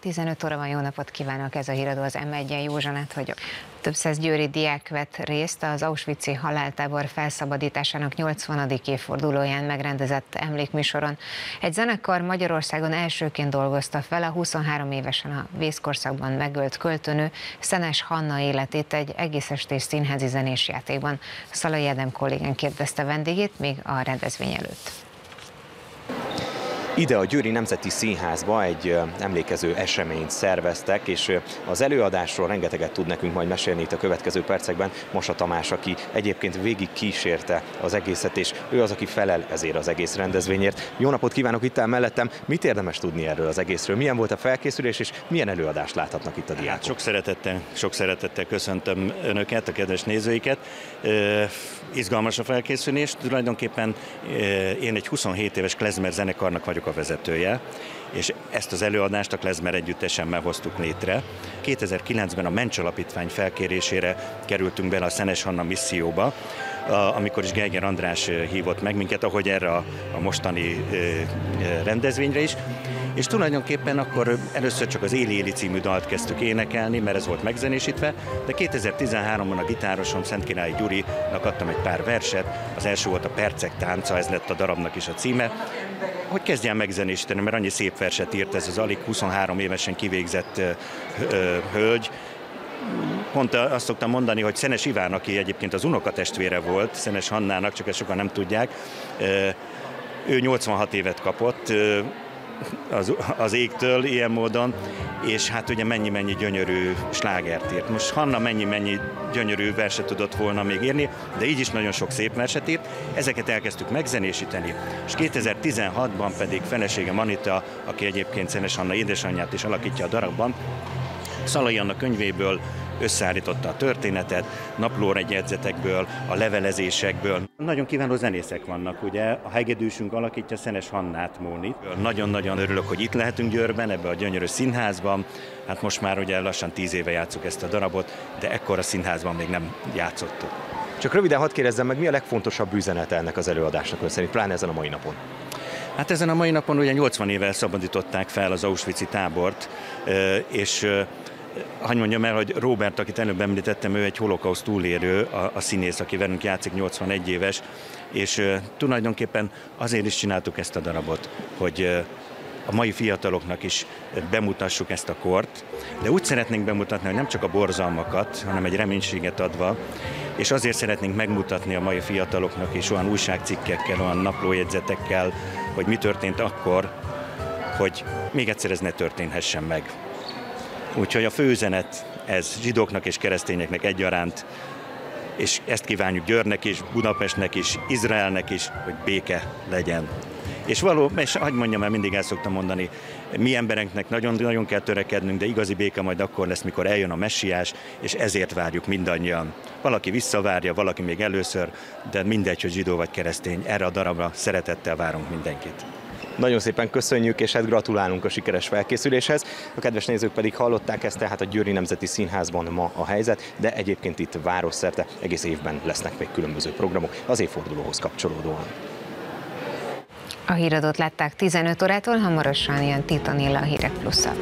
15 óra van, jó napot kívánok, ez a híradó, az M1-en, Józsanát vagyok. Több száz győri diák vett részt az auschwitzi haláltábor felszabadításának 80. évfordulóján megrendezett emlékműsoron. Egy zenekar Magyarországon elsőként dolgozta fel a 23 évesen a vészkorszakban megölt költőnő Szenes Hanna életét egy egészestés színházi zenés játékban. Szalai Ádám kollégán kérdezte vendégét még a rendezvény előtt. Ide a Győri Nemzeti Színházba egy emlékező eseményt szerveztek, és az előadásról rengeteget tud nekünk majd mesélni itt a következő percekben Masa Tamás, aki egyébként végig kísérte az egészet, és ő az, aki felel ezért az egész rendezvényért. Jó napot kívánok, itt áll mellettem. Mit érdemes tudni erről az egészről? Milyen volt a felkészülés, és milyen előadást láthatnak itt a diákok? Sok szeretettel köszöntöm Önöket, a kedves nézőiket. Izgalmas a felkészülés. Tulajdonképpen én egy 27 éves klezmer zenekarnak vagyok a vezetője, és ezt az előadást a klezmer együttesemmel hoztuk létre. 2009-ben a Mencs Alapítvány felkérésére kerültünk bele a Szenes Hanna misszióba, amikor is Geiger András hívott meg minket, ahogy erre a mostani rendezvényre is. És tulajdonképpen akkor először csak az Éli Éli című dalt kezdtük énekelni, mert ez volt megzenésítve, de 2013-ban a gitárosom Szentkirályi Gyurinak adtam egy pár verset, az első volt a Percek tánca, ez lett a darabnak is a címe, hogy kezdjen megzenésíteni, mert annyi szép verset írt ez az alig 23 évesen kivégzett hölgy. Pont azt szoktam mondani, hogy Szenes Iván, aki egyébként az unokatestvére volt, Szenes Hannának, csak ezt sokan nem tudják, ő 86 évet kapott, az égtől ilyen módon, és hát ugye mennyi gyönyörű slágert írt. Most Hanna mennyi gyönyörű verset tudott volna még írni, de így is nagyon sok szép verset írt. Ezeket elkezdtük megzenésíteni, és 2016-ban pedig felesége Anita, aki egyébként Szenes Hanna édesanyját is alakítja a darabban, Szalai Anna könyvéből összeállította a történetet, naplórajegyzetekből, a levelezésekből. Nagyon kiváló zenészek vannak, ugye? A hegedűsünk alakítja Szenes Hannát, Móni. Nagyon-nagyon örülök, hogy itt lehetünk Győrben, ebbe a gyönyörű színházban. Hát most már ugye lassan 10 éve játsszuk ezt a darabot, de ekkora színházban még nem játszottuk. Csak röviden hadd kérdezzem meg, mi a legfontosabb üzenete ennek az előadásnak ön szerint, pláne ezen a mai napon? Hát ezen a mai napon ugye 80 éve szabadították fel az auschwitzi tábort, és hadd mondjam el, hogy Róbert, akit előbb említettem, ő egy holokauszt túlélő, a színész, aki velünk játszik, 81 éves, és tulajdonképpen azért is csináltuk ezt a darabot, hogy a mai fiataloknak is bemutassuk ezt a kort, de úgy szeretnénk bemutatni, hogy nem csak a borzalmakat, hanem egy reménységet adva, és azért szeretnénk megmutatni a mai fiataloknak is olyan újságcikkekkel, olyan naplójegyzetekkel, hogy mi történt akkor, hogy még egyszer ez ne történhessen meg. Úgyhogy a fő üzenet ez zsidóknak és keresztényeknek egyaránt, és ezt kívánjuk Győrnek is, Budapestnek is, Izraelnek is, hogy béke legyen. És hadd mondjam el, mindig el szoktam mondani, mi embereknek nagyon kell törekednünk, de igazi béke majd akkor lesz, mikor eljön a messiás, és ezért várjuk mindannyian. Valaki visszavárja, valaki még először, de mindegy, hogy zsidó vagy keresztény, erre a darabra szeretettel várunk mindenkit. Nagyon szépen köszönjük, és hát gratulálunk a sikeres felkészüléshez. A kedves nézők pedig hallották ezt, tehát a Győri Nemzeti Színházban ma a helyzet, de egyébként itt városszerte egész évben lesznek még különböző programok az évfordulóhoz kapcsolódóan. A híradót látták 15 órától, hamarosan jön Titanilla a Hírek Plusszal.